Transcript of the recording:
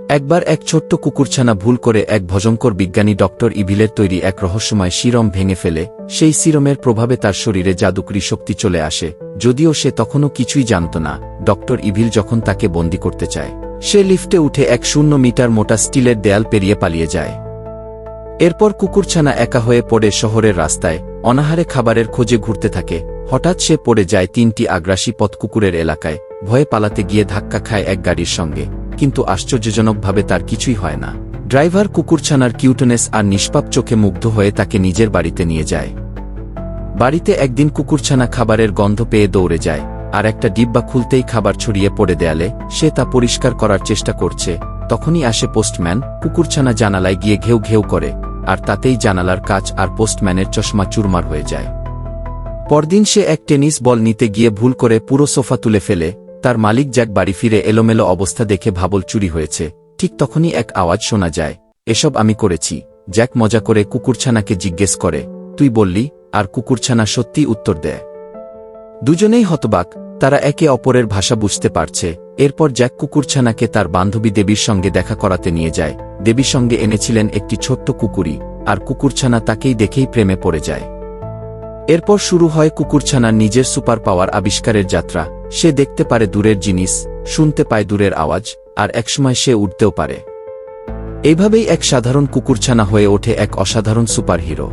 একবার এক ছোট্ট কুকুরছানা ভুল করে এক ভয়ঙ্কর বিজ্ঞানী ডক্টর ইভিলের তৈরি এক রহস্যময় সিরম ভেঙে ফেলে। সেই সিরমের প্রভাবে তার শরীরে জাদুকরি শক্তি চলে আসে, যদিও সে তখনও কিছুই জানত না। ডক্টর ইভিল যখন তাকে বন্দী করতে চায়, সে লিফটে উঠে 100 মিটার মোটা স্টিলের দেয়াল পেরিয়ে পালিয়ে যায়। এরপর কুকুরছানা একা হয়ে পড়ে শহরের রাস্তায়, অনাহারে খাবারের খোঁজে ঘুরতে থাকে। হঠাৎ সে পড়ে যায় 3টি আগ্রাসী পথ কুকুরের এলাকায়। ভয়ে পালাতে গিয়ে ধাক্কা খায় এক গাড়ির সঙ্গে, কিন্তু আশ্চর্যজনকভাবে তার কিছুই হয় না। ড্রাইভার কুকুরছানার কিউটনেস আর নিষ্পাপ চোখে মুগ্ধ হয়ে তাকে নিজের বাড়িতে নিয়ে যায়। বাড়িতে একদিন কুকুরছানা খাবারের গন্ধ পেয়ে দৌড়ে যায়, আর একটা ডিব্বা খুলতেই খাবার ছড়িয়ে পড়ে দেয়ালে। সে তা পরিষ্কার করার চেষ্টা করছে, তখনই আসে পোস্টম্যান। কুকুরছানা জানালায় গিয়ে ঘেউ ঘেউ করে, আর তাতেই জানালার কাচ আর পোস্টম্যানের চশমা চুরমার হয়ে যায়। পরদিন সে এক টেনিস বল নিতে গিয়ে ভুল করে পুরো সোফা তুলে ফেলে। তার মালিক জ্যাক বাড়ি ফিরে এলোমেলো অবস্থা দেখে ভাবল চুরি হয়েছে। ঠিক তখনই এক আওয়াজ শোনা যায়, এসব আমি করেছি। জ্যাক মজা করে কুকুরছানাকে জিজ্ঞেস করে, তুই বললি? আর কুকুরছানা সত্যি উত্তর দেয়। দুজনেই হতবাক, তারা একে অপরের ভাষা বুঝতে পারছে। এরপর জ্যাক কুকুরছানাকে তার বান্ধবী দেবীর সঙ্গে দেখা করাতে নিয়ে যায়। দেবীর সঙ্গে এনেছিলেন একটি ছোট্ট কুকুরি, আর কুকুরছানা তাকেই দেখেই প্রেমে পড়ে যায়। এরপর শুরু হয় কুকুরছানার নিজের সুপার পাওয়ার আবিষ্কারের যাত্রা। সে দেখতে পারে দূরের জিনিস, শুনতে পায় দূরের আওয়াজ, আর একসময় সে উড়তেও পারে। এইভাবেই এক সাধারণ কুকুরছানা হয়ে ওঠে এক অসাধারণ সুপারহিরো।